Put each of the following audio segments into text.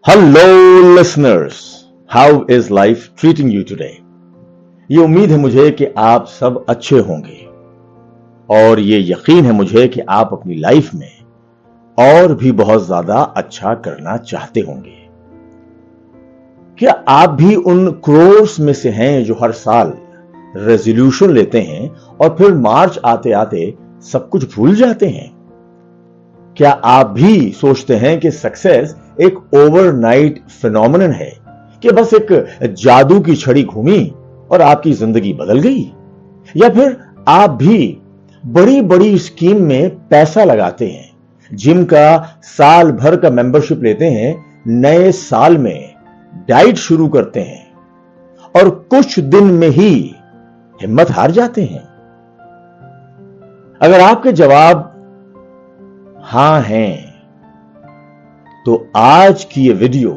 Hello listeners, how is life treating you today. ये उम्मीद है मुझे कि आप सब अच्छे होंगे और ये यकीन है मुझे कि आप अपनी लाइफ में और भी बहुत ज्यादा अच्छा करना चाहते होंगे। क्या आप भी उन क्रोर्स में से हैं जो हर साल रेजोल्यूशन लेते हैं और फिर मार्च आते आते सब कुछ भूल जाते हैं? क्या आप भी सोचते हैं कि सक्सेस एक ओवरनाइट फिनोमिनन है कि बस एक जादू की छड़ी घूमी और आपकी जिंदगी बदल गई? या फिर आप भी बड़ी बड़ी स्कीम में पैसा लगाते हैं, जिम का साल भर का मेंबरशिप लेते हैं, नए साल में डाइट शुरू करते हैं और कुछ दिन में ही हिम्मत हार जाते हैं? अगर आपके जवाब हां हैं तो आज की यह वीडियो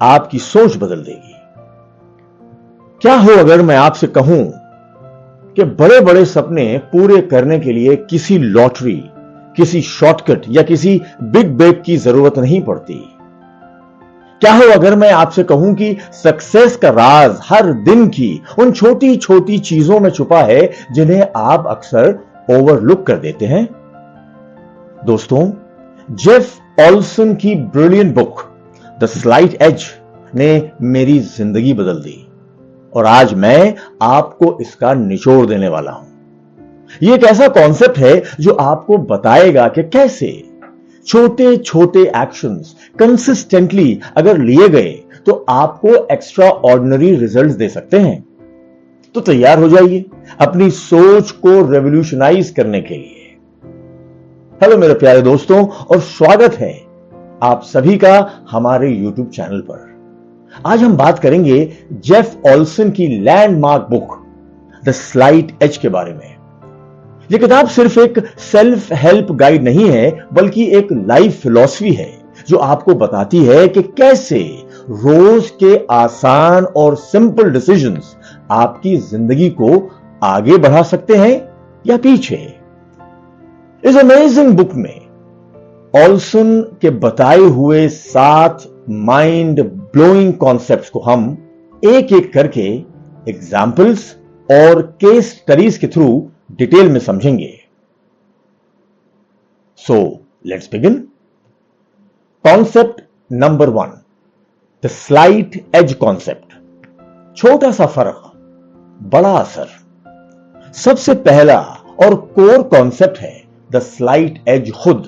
आपकी सोच बदल देगी। क्या हो अगर मैं आपसे कहूं कि बड़े बड़े सपने पूरे करने के लिए किसी लॉटरी, किसी शॉर्टकट या किसी बिग बेट की जरूरत नहीं पड़ती? क्या हो अगर मैं आपसे कहूं कि सक्सेस का राज हर दिन की उन छोटी छोटी चीजों में छुपा है जिन्हें आप अक्सर ओवरलुक कर देते हैं? दोस्तों, जेफ ऑल्सन की brilliant book the slight edge ने मेरी जिंदगी बदल दी और आज मैं आपको इसका निचोड़ देने वाला हूं। यह एक ऐसा कॉन्सेप्ट है जो आपको बताएगा कि कैसे छोटे छोटे एक्शंस कंसिस्टेंटली अगर लिए गए तो आपको एक्स्ट्रा ऑर्डिनरी रिजल्ट्स दे सकते हैं। तो तैयार हो जाइए अपनी सोच को रेवोल्यूशनाइज करने के लिए। हेलो मेरे प्यारे दोस्तों और स्वागत है आप सभी का हमारे YouTube चैनल पर। आज हम बात करेंगे जेफ ऑल्सन की landmark book the slight edge के बारे में। यह किताब सिर्फ एक सेल्फ हेल्प गाइड नहीं है, बल्कि एक लाइफ फिलॉसफी है जो आपको बताती है कि कैसे रोज के आसान और सिंपल डिसीजंस आपकी जिंदगी को आगे बढ़ा सकते हैं या पीछे। इस अमेजिंग बुक में ऑल्सन के बताए हुए 7 माइंड ब्लोइंग कॉन्सेप्ट्स को हम एक एक करके एग्जाम्पल्स और केस स्टडीज के थ्रू डिटेल में समझेंगे। So let's begin. Concept number 1, the slight edge concept. छोटा सा फर्क, बड़ा असर। सबसे पहला और कोर कॉन्सेप्ट है द स्लाइट एज खुद।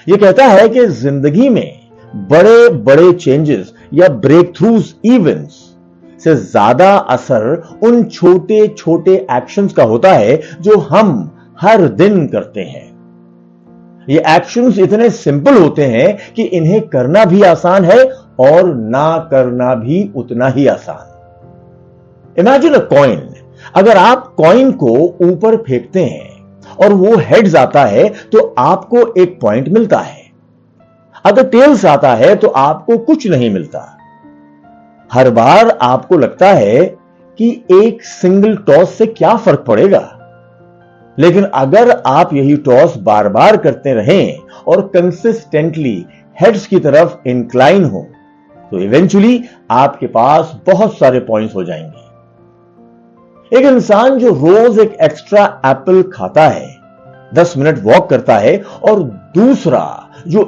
यह कहता है कि जिंदगी में बड़े बड़े चेंजेस या ब्रेक थ्रूज इवेंट्स से ज्यादा असर उन छोटे छोटे एक्शंस का होता है जो हम हर दिन करते हैं। ये एक्शंस इतने सिंपल होते हैं कि इन्हें करना भी आसान है और ना करना भी उतना ही आसान। Imagine a coin. अगर आप कॉइन को ऊपर फेंकते हैं और वो हेड्स आता है तो आपको एक पॉइंट मिलता है। अगर टेल्स आता है तो आपको कुछ नहीं मिलता। हर बार आपको लगता है कि एक सिंगल टॉस से क्या फर्क पड़ेगा, लेकिन अगर आप यही टॉस बार बार करते रहें और कंसिस्टेंटली हेड्स की तरफ इंक्लाइन हो तो इवेंचुअली आपके पास बहुत सारे पॉइंट्स हो जाएंगे। एक इंसान जो रोज एक एक्स्ट्रा एप्पल खाता है, 10 मिनट वॉक करता है, और दूसरा जो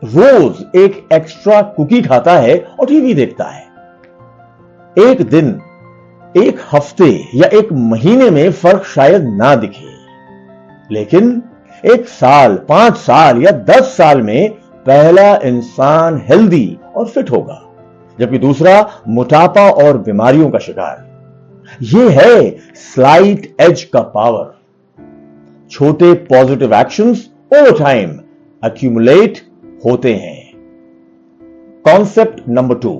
रोज एक एक्स्ट्रा कुकी खाता है और टीवी देखता है, एक दिन, एक हफ्ते या एक महीने में फर्क शायद ना दिखे, लेकिन 1 साल, 5 साल या 10 साल में पहला इंसान हेल्दी और फिट होगा, जबकि दूसरा मोटापा और बीमारियों का शिकार। यह है स्लाइट एज का पावर। छोटे positive actions over time accumulate होते हैं। Concept number 2,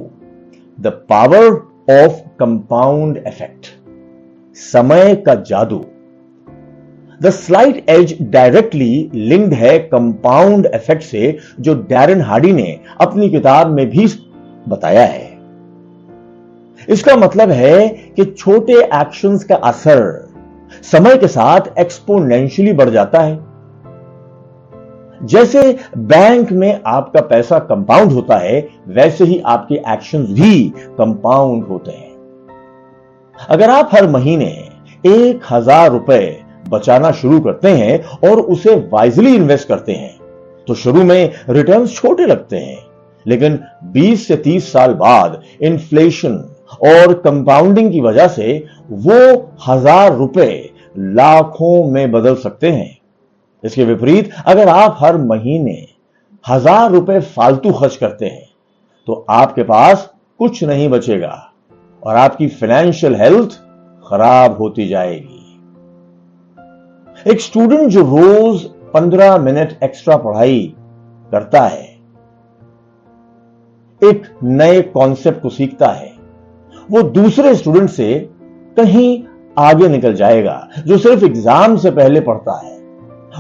the power of compound effect. समय का जादू। The slight edge directly linked है कंपाउंड इफेक्ट से, जो डैरेन हार्डी ने अपनी किताब में भी बताया है। इसका मतलब है कि छोटे एक्शंस का असर समय के साथ एक्सपोनेंशियली बढ़ जाता है। जैसे बैंक में आपका पैसा कंपाउंड होता है, वैसे ही आपके एक्शंस भी कंपाउंड होते हैं। अगर आप हर महीने 1,000 रुपए बचाना शुरू करते हैं और उसे वाइजली इन्वेस्ट करते हैं, तो शुरू में रिटर्न्स छोटे लगते हैं, लेकिन 20 से 30 साल बाद इन्फ्लेशन और कंपाउंडिंग की वजह से वो 1,000 रुपए लाखों में बदल सकते हैं। इसके विपरीत अगर आप हर महीने 1,000 रुपए फालतू खर्च करते हैं, तो आपके पास कुछ नहीं बचेगा और आपकी फाइनेंशियल हेल्थ खराब होती जाएगी। एक स्टूडेंट जो रोज 15 मिनट एक्स्ट्रा पढ़ाई करता है, एक नए कॉन्सेप्ट को सीखता है, वो दूसरे स्टूडेंट से कहीं आगे निकल जाएगा जो सिर्फ एग्जाम से पहले पढ़ता है।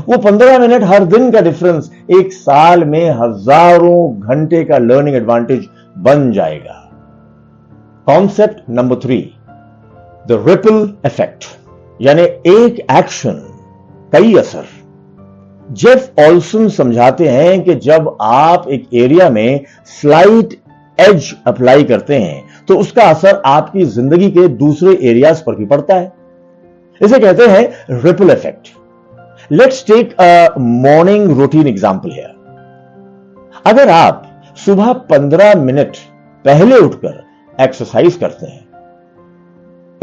वो 15 मिनट हर दिन का डिफरेंस एक साल में हजारों घंटे का लर्निंग एडवांटेज बन जाएगा। Concept number 3, the ripple effect, यानी एक एक्शन कई असर। जेफ ऑल्सन समझाते हैं कि जब आप एक एरिया में स्लाइट एज अप्लाई करते हैं, तो उसका असर आपकी जिंदगी के दूसरे एरियाज पर भी पड़ता है। इसे कहते हैं ripple effect. Let's take a morning routine example here. अगर आप सुबह 15 मिनट पहले उठकर एक्सरसाइज करते हैं,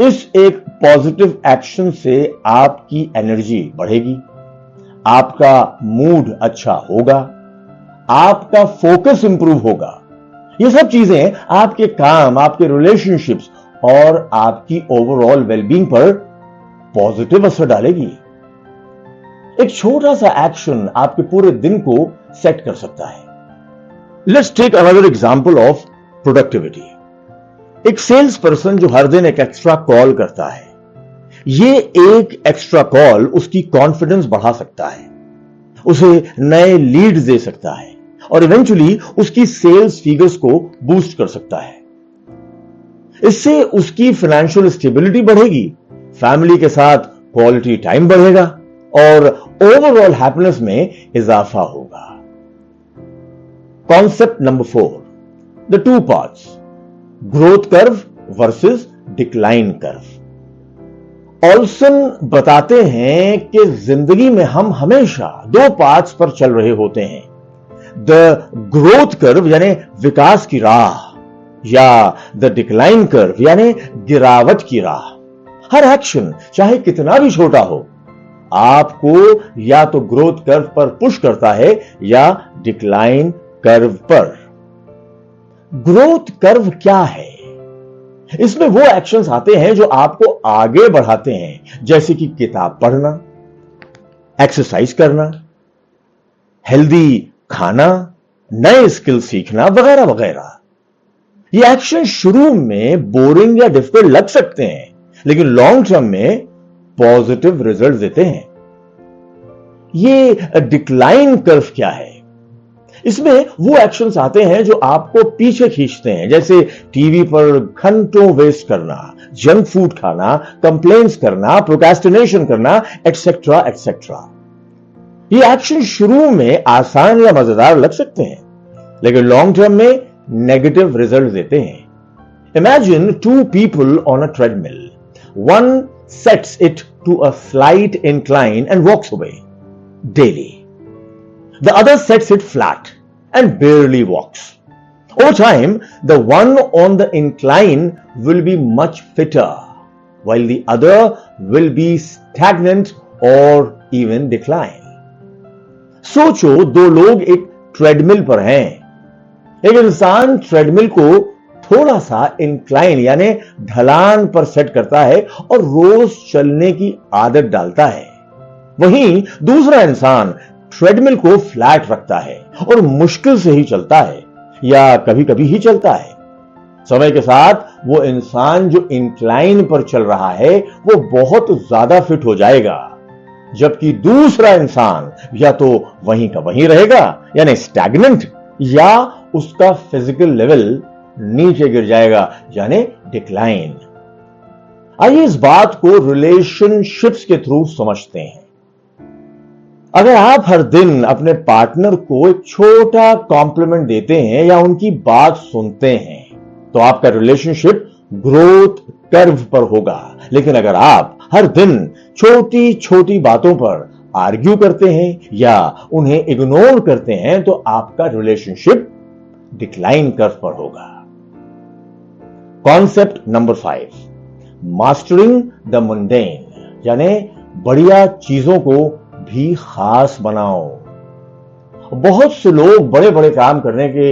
इस एक पॉजिटिव एक्शन से आपकी एनर्जी बढ़ेगी, आपका मूड अच्छा होगा, आपका फोकस इंप्रूव होगा। ये सब चीजें आपके काम, आपके रिलेशनशिप्स और आपकी ओवरऑल वेलबींग पर पॉजिटिव असर डालेगी। एक छोटा सा एक्शन आपके पूरे दिन को सेट कर सकता है। Let's take another example of productivity. एक सेल्स पर्सन जो हर दिन एक एक्स्ट्रा कॉल करता है, ये एक एक्स्ट्रा कॉल उसकी कॉन्फिडेंस बढ़ा सकता है, उसे नए लीड्स दे सकता है और इवेंचुअली उसकी सेल्स फिगर्स को बूस्ट कर सकता है। इससे उसकी फाइनेंशियल स्टेबिलिटी बढ़ेगी, फैमिली के साथ क्वालिटी टाइम बढ़ेगा और ओवरऑल हैप्पीनेस में इजाफा होगा। Concept number 4, the 2 parts, growth curve versus decline curve. Olson बताते हैं कि जिंदगी में हम हमेशा 2 पार्ट्स पर चल रहे होते हैं, द ग्रोथ कर्व यानी विकास की राह, या द डिक्लाइन कर्व यानी गिरावट की राह। हर एक्शन चाहे कितना भी छोटा हो, आपको या तो ग्रोथ कर्व पर पुश करता है या डिक्लाइन कर्व पर। ग्रोथ कर्व क्या है? इसमें वो एक्शंस आते हैं जो आपको आगे बढ़ाते हैं, जैसे कि किताब पढ़ना, एक्सरसाइज करना, हेल्दी खाना, नए स्किल सीखना वगैरह वगैरह। ये एक्शन शुरू में बोरिंग या डिफिकल्ट लग सकते हैं, लेकिन लॉन्ग टर्म में पॉजिटिव रिजल्ट देते हैं। ये डिक्लाइन कर्व क्या है? इसमें वो एक्शंस आते हैं जो आपको पीछे खींचते हैं, जैसे टीवी पर घंटों वेस्ट करना, जंक फूड खाना, कंप्लेंट्स करना, प्रोक्रेस्टिनेशन करना, एटसेट्रा एटसेट्रा। ये एक्शन शुरू में आसान या मजेदार लग सकते हैं, लेकिन लॉन्ग टर्म में नेगेटिव रिजल्ट देते हैं। Imagine 2 people on a treadmill. One sets it to a slight incline and walks away daily. The other sets it flat and barely walks. Over time, the one on the incline will be much fitter, while the other will be stagnant or even decline. सोचो, 2 लोग एक treadmill पर हैं। एक इंसान treadmill को थोड़ा सा इंक्लाइन यानी ढलान पर सेट करता है और रोज चलने की आदत डालता है। वहीं दूसरा इंसान ट्रेडमिल को फ्लैट रखता है और मुश्किल से ही चलता है या कभी कभी ही चलता है। समय के साथ वो इंसान जो इंक्लाइन पर चल रहा है वो बहुत ज्यादा फिट हो जाएगा, जबकि दूसरा इंसान या तो वहीं का वहीं रहेगा यानी स्टैग्नेंट, या उसका फिजिकल लेवल नीचे गिर जाएगा यानी डिक्लाइन। आइए इस बात को रिलेशनशिप्स के थ्रू समझते हैं। अगर आप हर दिन अपने पार्टनर को एक छोटा कॉम्प्लीमेंट देते हैं या उनकी बात सुनते हैं तो आपका रिलेशनशिप ग्रोथ कर्व पर होगा। लेकिन अगर आप हर दिन छोटी छोटी बातों पर आर्ग्यू करते हैं या उन्हें इग्नोर करते हैं तो आपका रिलेशनशिप डिक्लाइन कर्व पर होगा। Concept number 5, mastering the mundane, यानी बढ़िया चीजों को भी खास बनाओ। बहुत से लोग बड़े बड़े काम करने के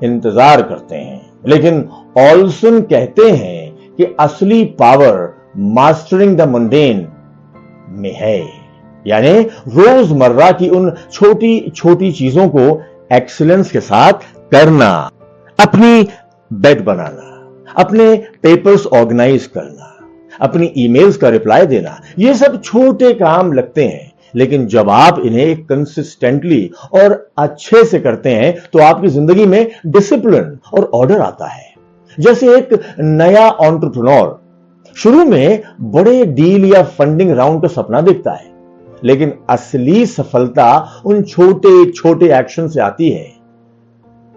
इंतजार करते हैं, लेकिन ऑल्सन कहते हैं कि असली पावर मास्टरिंग द मुंडेन में है, यानी रोजमर्रा की उन छोटी छोटी चीजों को एक्सीलेंस के साथ करना। अपनी बेड बनाना, अपने पेपर्स ऑर्गेनाइज करना, अपनी ईमेल्स का रिप्लाई देना, ये सब छोटे काम लगते हैं, लेकिन जब आप इन्हें कंसिस्टेंटली और अच्छे से करते हैं तो आपकी जिंदगी में डिसिप्लिन और ऑर्डर आता है। जैसे एक नया एंटरप्रेन्योर शुरू में बड़े डील या फंडिंग राउंड का सपना देखता है, लेकिन असली सफलता उन छोटे छोटे एक्शन से आती है,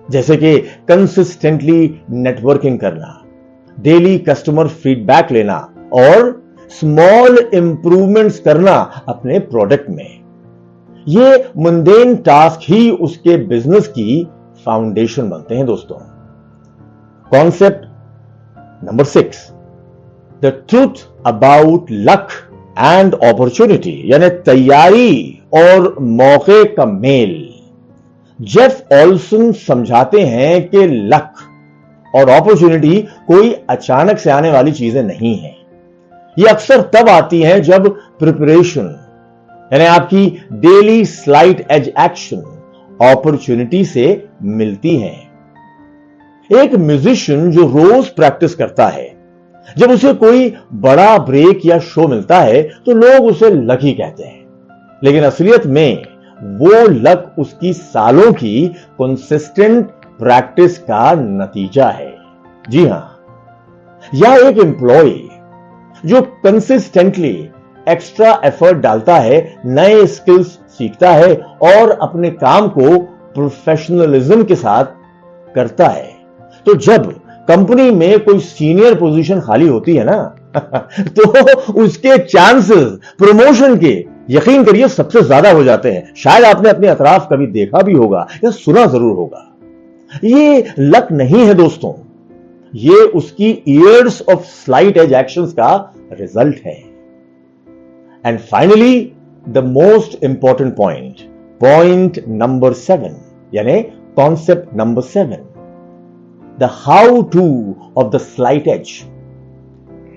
जैसे कि कंसिस्टेंटली नेटवर्किंग करना, डेली कस्टमर फीडबैक लेना और स्मॉल इंप्रूवमेंट्स करना अपने प्रोडक्ट में। ये मुंडेन टास्क ही उसके बिजनेस की फाउंडेशन बनते हैं दोस्तों। Concept number 6, the truth about luck and opportunity, यानी तैयारी और मौके का मेल। जेफ ऑल्सन समझाते हैं कि लक और अपॉर्चुनिटी कोई अचानक से आने वाली चीजें नहीं है। ये अक्सर तब आती हैं जब प्रिपरेशन, यानी आपकी daily slight edge action opportunity से मिलती है। एक म्यूजिशियन जो रोज प्रैक्टिस करता है, जब उसे कोई बड़ा ब्रेक या शो मिलता है तो लोग उसे लकी कहते हैं, लेकिन असलियत में वो लक उसकी सालों की कंसिस्टेंट प्रैक्टिस का नतीजा है। जी हां, या एक एम्प्लॉय जो कंसिस्टेंटली एक्स्ट्रा एफर्ट डालता है, नए स्किल्स सीखता है और अपने काम को प्रोफेशनलिज्म के साथ करता है, तो जब कंपनी में कोई सीनियर पोजीशन खाली होती है ना तो उसके चांसेस प्रमोशन के, यकीन करिए, सबसे ज्यादा हो जाते हैं। शायद आपने अपने अतराफ कभी देखा भी होगा या सुना जरूर होगा। ये लक नहीं है दोस्तों, ये उसकी years of slight edge actions का रिजल्ट है। And finally the most important point number 7, यानी concept number 7, the how to of the slight edge.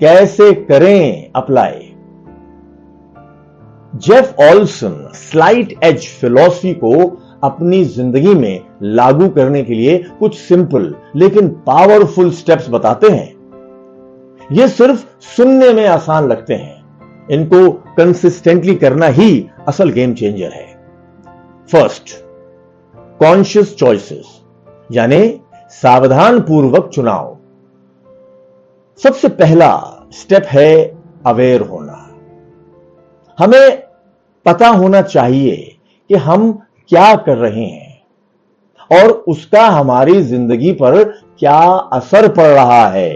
कैसे करें apply. Jeff Olson slight edge philosophy को अपनी जिंदगी में लागू करने के लिए कुछ सिंपल लेकिन पावरफुल स्टेप्स बताते हैं। ये सिर्फ सुनने में आसान लगते हैं, इनको कंसिस्टेंटली करना ही असल गेम चेंजर है। फर्स्ट, कॉन्शियस चॉइसेस, यानी सावधान पूर्वक चुनाव। सबसे पहला स्टेप है अवेयर होना। हमें पता होना चाहिए कि हम क्या कर रहे हैं और उसका हमारी जिंदगी पर क्या असर पड़ रहा है।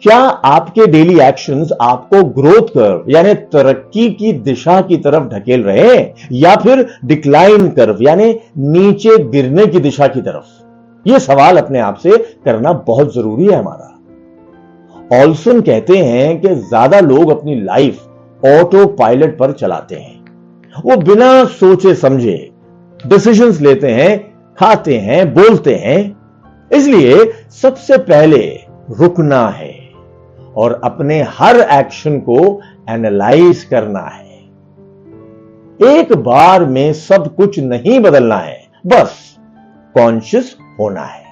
क्या आपके डेली एक्शंस आपको ग्रोथ कर्व, यानी तरक्की की दिशा की तरफ ढकेल रहे हैं या फिर डिक्लाइन कर्व, यानी नीचे गिरने की दिशा की तरफ? यह सवाल अपने आप से करना बहुत जरूरी है हमारा। ऑल्सन कहते हैं कि ज्यादा लोग अपनी लाइफ ऑटो पायलट पर चलाते हैं। वो बिना सोचे समझे डिसीजंस लेते हैं, खाते हैं, बोलते हैं। इसलिए सबसे पहले रुकना है और अपने हर एक्शन को एनालाइज करना है। एक बार में सब कुछ नहीं बदलना है, बस कॉन्शियस होना है।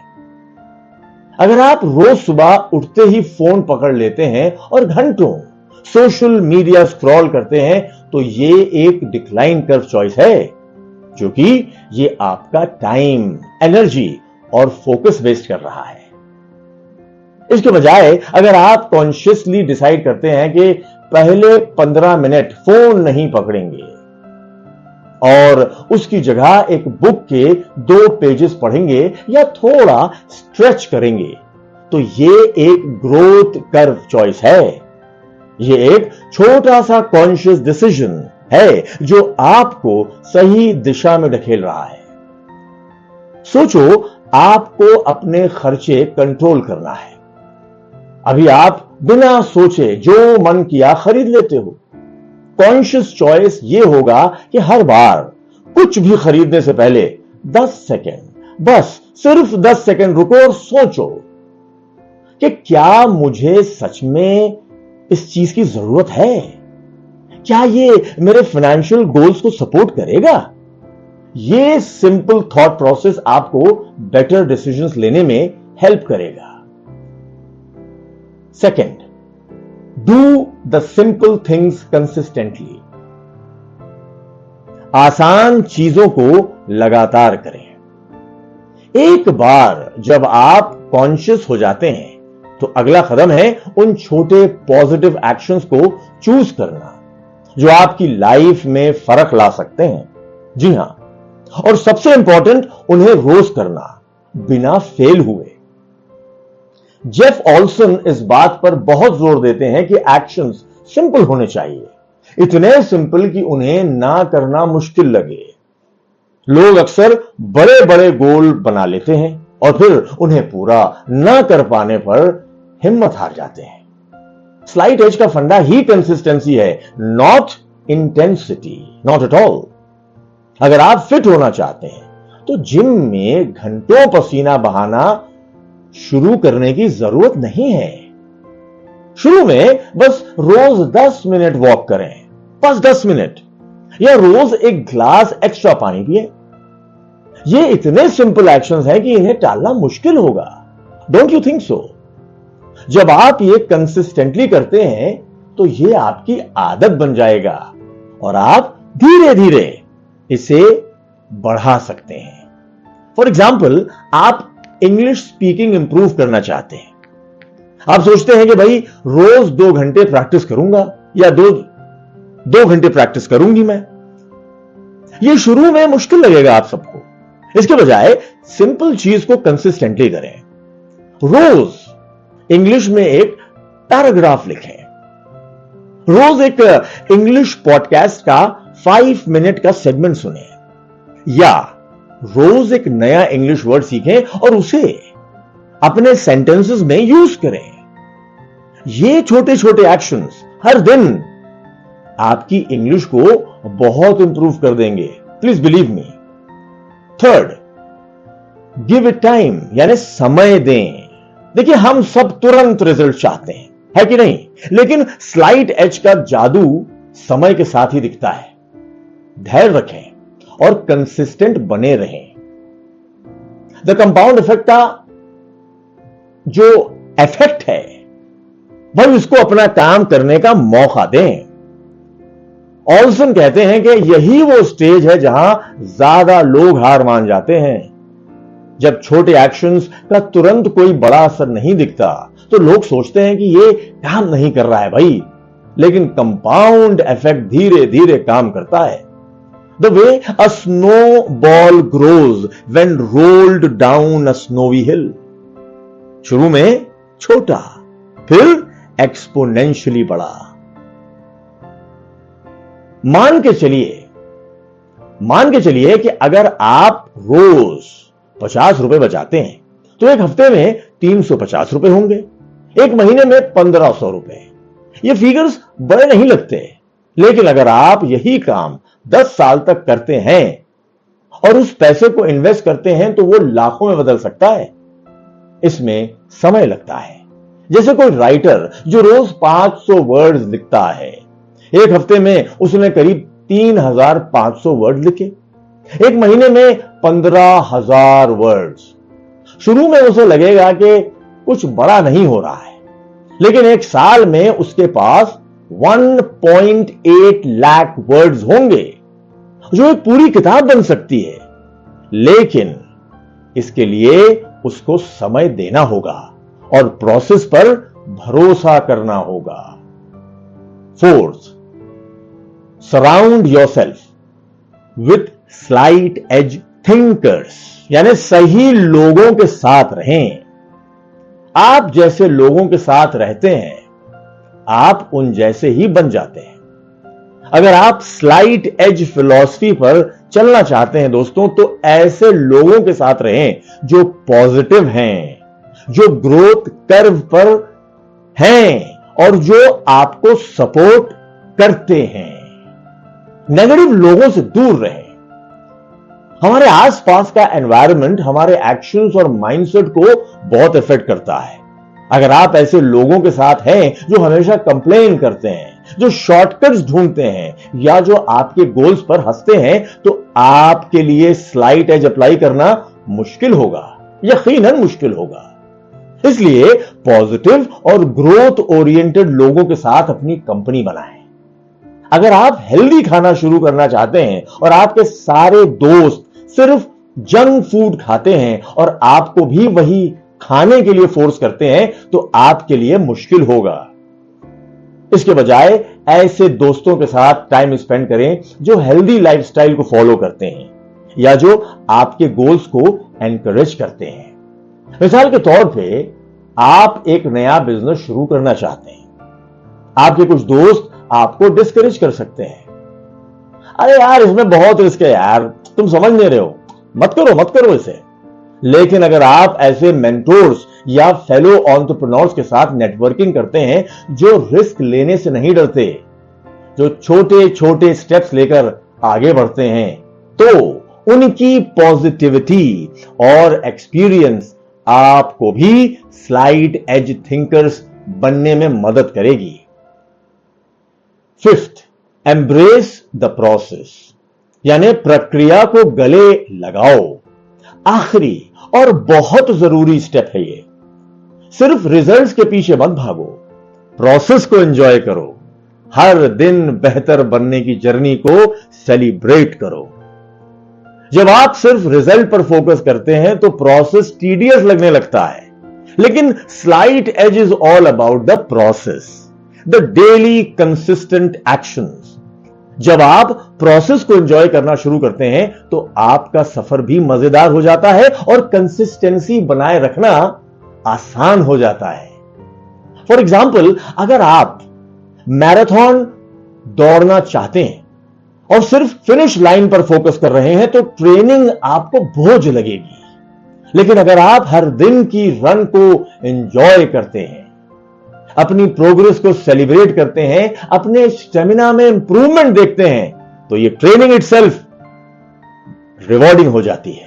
अगर आप रोज सुबह उठते ही फोन पकड़ लेते हैं और घंटों सोशल मीडिया स्क्रॉल करते हैं तो ये एक डिक्लाइन कर्व चॉइस है, क्योंकि ये आपका टाइम, एनर्जी और फोकस वेस्ट कर रहा है। इसके बजाय अगर आप कॉन्शियसली डिसाइड करते हैं कि पहले 15 मिनट फोन नहीं पकड़ेंगे, और उसकी जगह एक बुक के 2 पेजेस पढ़ेंगे या थोड़ा स्ट्रेच करेंगे, तो ये एक ग्रोथ कर्व चॉइस है। ये एक छोटा सा कॉन्शियस डिसीजन है जो आपको सही दिशा में ढकेल रहा है। सोचो, आपको अपने खर्चे कंट्रोल करना है। अभी आप बिना सोचे जो मन किया खरीद लेते हो। कॉन्शियस चॉइस ये होगा कि हर बार कुछ भी खरीदने से पहले 10 सेकंड, बस सिर्फ 10 सेकंड रुको और सोचो कि क्या मुझे सच में इस चीज की जरूरत है? क्या ये मेरे फाइनेंशियल गोल्स को सपोर्ट करेगा? ये सिंपल थॉट प्रोसेस आपको बेटर डिसीजंस लेने में हेल्प करेगा। Second, do the simple things consistently. आसान चीजों को लगातार करें। एक बार जब आप कॉन्शियस हो जाते हैं तो अगला कदम है उन छोटे पॉजिटिव एक्शंस को चूज करना जो आपकी लाइफ में फर्क ला सकते हैं। जी हां, और सबसे इंपॉर्टेंट, उन्हें रोज करना बिना फेल हुए। जेफ ऑल्सन इस बात पर बहुत जोर देते हैं कि एक्शंस सिंपल होने चाहिए, इतने सिंपल कि उन्हें ना करना मुश्किल लगे। लोग अक्सर बड़े बड़े गोल बना लेते हैं और फिर उन्हें पूरा ना कर पाने पर हिम्मत हार जाते हैं। स्लाइट एज का फंडा ही कंसिस्टेंसी है, not intensity, not at all. अगर आप फिट होना चाहते हैं तो जिम में घंटों पसीना बहाना शुरू करने की जरूरत नहीं है। शुरू में बस रोज 10 मिनट वॉक करें, बस 10 मिनट, या रोज एक ग्लास एक्स्ट्रा पानी पिए। ये इतने सिंपल एक्शंस हैं कि इन्हें टालना मुश्किल होगा। Don't you think so? जब आप ये कंसिस्टेंटली करते हैं तो ये आपकी आदत बन जाएगा और आप धीरे धीरे इसे बढ़ा सकते हैं। फॉर एग्जाम्पल, आप इंग्लिश स्पीकिंग इंप्रूव करना चाहते हैं। आप सोचते हैं कि भाई रोज 2 घंटे प्रैक्टिस करूंगा या दो घंटे प्रैक्टिस करूंगी मैं। ये शुरू में मुश्किल लगेगा आप सबको। इसके बजाय सिंपल चीज को कंसिस्टेंटली करें। रोज इंग्लिश में एक पैराग्राफ लिखें। रोज एक इंग्लिश पॉडकास्ट का 5 मिनट का सेगमेंट सुने, या रोज एक नया इंग्लिश वर्ड सीखें और उसे अपने सेंटेंसेस में यूज करें। ये छोटे छोटे एक्शंस हर दिन आपकी इंग्लिश को बहुत इंप्रूव कर देंगे, please believe me. Third, give it time, यानी समय दें। देखिए, हम सब तुरंत रिजल्ट चाहते हैं, है कि नहीं? लेकिन स्लाइट एज का जादू समय के साथ ही दिखता है। धैर्य रखें और कंसिस्टेंट बने रहें। द कंपाउंड इफेक्ट का जो इफेक्ट है भाई, उसको अपना काम करने का मौका दें। ऑल्सन कहते हैं कि यही वो स्टेज है जहां ज्यादा लोग हार मान जाते हैं। जब छोटे एक्शंस का तुरंत कोई बड़ा असर नहीं दिखता तो लोग सोचते हैं कि ये काम नहीं कर रहा है भाई, लेकिन कंपाउंड इफेक्ट धीरे धीरे काम करता है। The way a snowball grows when rolled down a snowy hill. शुरू में छोटा, फिर एक्सपोनेंशियली बड़ा। मान के चलिए कि अगर आप रोज 50 रुपए बचाते हैं तो एक हफ्ते में 350 रुपए होंगे, एक महीने में 1500 रुपए। ये फिगर्स बड़े नहीं लगते, लेकिन अगर आप यही काम 10 साल तक करते हैं और उस पैसे को इन्वेस्ट करते हैं तो वो लाखों में बदल सकता है। इसमें समय लगता है। जैसे कोई राइटर जो रोज 500 वर्ड्स लिखता है, एक हफ्ते में उसने करीब 3500 वर्ड लिखे, एक महीने में 15,000 वर्ड्स। शुरू में उसे लगेगा कि कुछ बड़ा नहीं हो रहा है, लेकिन एक साल में उसके पास 1.8 लाख वर्ड्स होंगे, जो एक पूरी किताब बन सकती है। लेकिन इसके लिए उसको समय देना होगा और प्रोसेस पर भरोसा करना होगा। Fourth, surround yourself with slight edge thinkers, यानी सही लोगों के साथ रहें। आप जैसे लोगों के साथ रहते हैं, आप उन जैसे ही बन जाते हैं। अगर आप स्लाइट एज फिलॉसफी पर चलना चाहते हैं दोस्तों, तो ऐसे लोगों के साथ रहें जो पॉजिटिव हैं, जो ग्रोथ कर्व पर हैं और जो आपको सपोर्ट करते हैं। नेगेटिव लोगों से दूर रहें। हमारे आसपास का एनवायरनमेंट हमारे एक्शंस और माइंडसेट को बहुत इफेक्ट करता है। अगर आप ऐसे लोगों के साथ हैं जो हमेशा कंप्लेन करते हैं, जो शॉर्टकट्स ढूंढते हैं या जो आपके गोल्स पर हंसते हैं, तो आपके लिए स्लाइट एज अप्लाई करना मुश्किल होगा, यकीनन मुश्किल होगा। इसलिए पॉजिटिव और ग्रोथ ओरिएंटेड लोगों के साथ अपनी कंपनी बनाएं। अगर आप हेल्दी खाना शुरू करना चाहते हैं और आपके सारे दोस्त सिर्फ जंक फूड खाते हैं और आपको भी वही खाने के लिए फोर्स करते हैं, तो आपके लिए मुश्किल होगा। इसके बजाय ऐसे दोस्तों के साथ टाइम स्पेंड करें जो हेल्दी लाइफस्टाइल को फॉलो करते हैं या जो आपके गोल्स को एनकरेज करते हैं। मिसाल के तौर पे, आप एक नया बिजनेस शुरू करना चाहते हैं। आपके कुछ दोस्त आपको डिस्करेज कर सकते हैं। अरे यार, इसमें बहुत रिस्क है यार, तुम समझ नहीं रहे हो, मत करो इसे। लेकिन अगर आप ऐसे मेंटोर्स या फेलो एंटरप्रेन्योर्स के साथ नेटवर्किंग करते हैं जो रिस्क लेने से नहीं डरते, जो छोटे छोटे स्टेप्स लेकर आगे बढ़ते हैं, तो उनकी पॉजिटिविटी और एक्सपीरियंस आपको भी स्लाइट एज थिंकर्स बनने में मदद करेगी। फिफ्थ, एम्ब्रेस द प्रोसेस, यानी प्रक्रिया को गले लगाओ। आखिरी और बहुत जरूरी स्टेप है ये। सिर्फ रिजल्ट्स के पीछे मत भागो, प्रोसेस को एंजॉय करो। हर दिन बेहतर बनने की जर्नी को सेलिब्रेट करो। जब आप सिर्फ रिजल्ट पर फोकस करते हैं तो प्रोसेस टीडियस लगने लगता है, लेकिन slight edge is all about the process, the daily consistent actions. जब आप प्रोसेस को एंजॉय करना शुरू करते हैं तो आपका सफर भी मजेदार हो जाता है और कंसिस्टेंसी बनाए रखना आसान हो जाता है। फॉर एग्जाम्पल, अगर आप मैराथन दौड़ना चाहते हैं और सिर्फ फिनिश लाइन पर फोकस कर रहे हैं, तो ट्रेनिंग आपको बोझ लगेगी। लेकिन अगर आप हर दिन की रन को एंजॉय करते हैं, अपनी प्रोग्रेस को सेलिब्रेट करते हैं, अपने स्टेमिना में इंप्रूवमेंट देखते हैं, तो ये ट्रेनिंग इटसेल्फ रिवॉर्डिंग हो जाती है।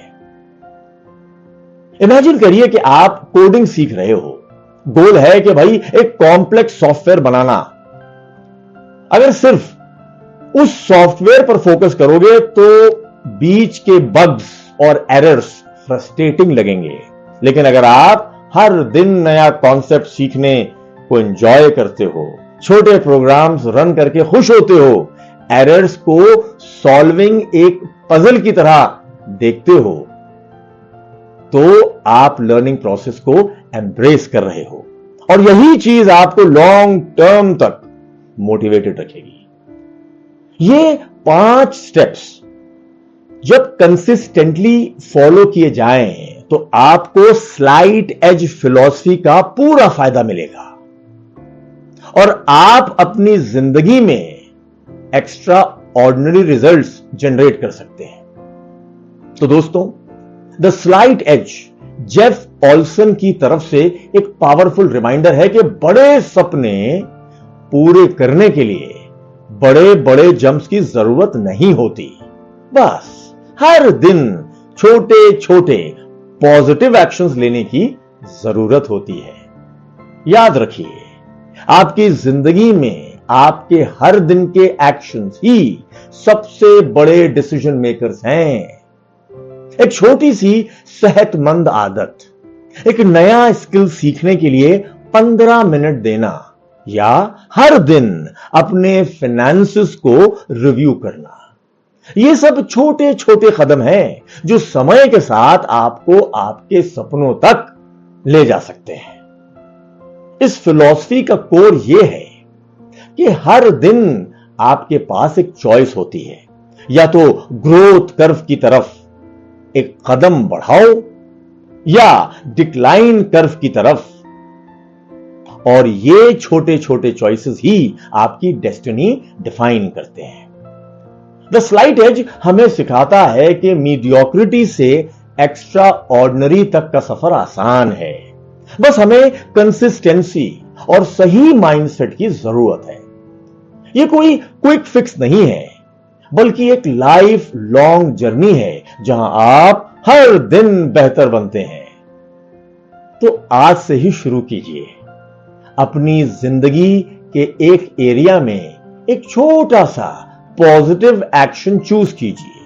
इमेजिन करिए कि आप कोडिंग सीख रहे हो। गोल है कि भाई एक कॉम्प्लेक्स सॉफ्टवेयर बनाना। अगर सिर्फ उस सॉफ्टवेयर पर फोकस करोगे तो बीच के बग्स और एरर्स फ्रस्ट्रेटिंग लगेंगे। लेकिन अगर आप हर दिन नया कॉन्सेप्ट सीखने को एंजॉय करते हो, छोटे प्रोग्राम्स रन करके खुश होते हो, एरर्स को सॉल्विंग एक पजल की तरह देखते हो, तो आप लर्निंग प्रोसेस को एम्ब्रेस कर रहे हो। और यही चीज आपको लॉन्ग टर्म तक मोटिवेटेड रखेगी। ये 5 स्टेप्स जब कंसिस्टेंटली फॉलो किए जाएं तो आपको स्लाइट एज फिलॉसफी का पूरा फायदा मिलेगा और आप अपनी जिंदगी में एक्स्ट्रा ऑर्डिनरी रिजल्ट्स जनरेट कर सकते हैं। तो दोस्तों, the slight edge Jeff Olson की तरफ से एक पावरफुल रिमाइंडर है कि बड़े सपने पूरे करने के लिए बड़े बड़े जंप्स की जरूरत नहीं होती। बस हर दिन छोटे छोटे पॉजिटिव एक्शंस लेने की जरूरत होती है। याद रखिए, आपकी जिंदगी में आपके हर दिन के एक्शंस ही सबसे बड़े डिसीजन मेकर्स हैं। एक छोटी सी सेहतमंद आदत, एक नया स्किल सीखने के लिए 15 मिनट देना या हर दिन अपने फाइनेंसेस को रिव्यू करना, ये सब छोटे छोटे कदम हैं जो समय के साथ आपको आपके सपनों तक ले जा सकते हैं। इस फिलॉसफी का कोर यह है कि हर दिन आपके पास एक चॉइस होती है। या तो ग्रोथ कर्व की तरफ एक कदम बढ़ाओ या डिक्लाइन कर्व की तरफ। और ये छोटे छोटे चॉइसेस ही आपकी डेस्टिनी डिफाइन करते हैं। द स्लाइट एज हमें सिखाता है कि मीडियोक्रिटी से एक्स्ट्रा ऑर्डिनरी तक का सफर आसान है। बस हमें कंसिस्टेंसी और सही माइंडसेट की जरूरत है। यह कोई क्विक फिक्स नहीं है, बल्कि एक लाइफ लॉन्ग जर्नी है जहां आप हर दिन बेहतर बनते हैं। तो आज से ही शुरू कीजिए। अपनी जिंदगी के एक एरिया में एक छोटा सा पॉजिटिव एक्शन चूज कीजिए।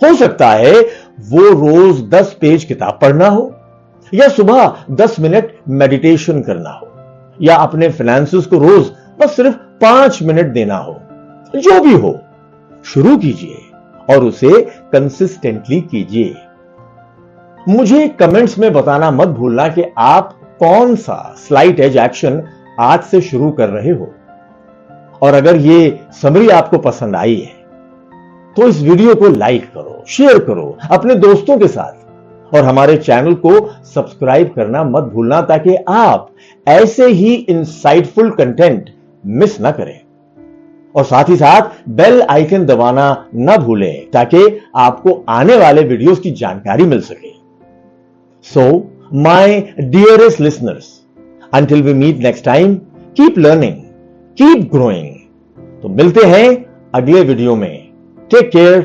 हो सकता है वो रोज 10 पेज किताब पढ़ना हो, या सुबह 10 मिनट मेडिटेशन करना हो, या अपने फाइनेंसेस को रोज बस सिर्फ 5 मिनट देना हो। जो भी हो, शुरू कीजिए और उसे कंसिस्टेंटली कीजिए। मुझे कमेंट्स में बताना मत भूलना कि आप कौन सा स्लाइट एज एक्शन आज से शुरू कर रहे हो। और अगर ये समरी आपको पसंद आई है तो इस वीडियो को लाइक करो, शेयर करो अपने दोस्तों के साथ, और हमारे चैनल को सब्सक्राइब करना मत भूलना ताकि आप ऐसे ही इंसाइटफुल कंटेंट मिस ना करें। और साथ ही साथ बेल आइकन दबाना ना भूलें ताकि आपको आने वाले वीडियोस की जानकारी मिल सके। So, my dearest listeners, until we meet next time, keep learning, keep growing. तो मिलते हैं अगले वीडियो में। Take care,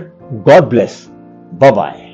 God bless, bye bye.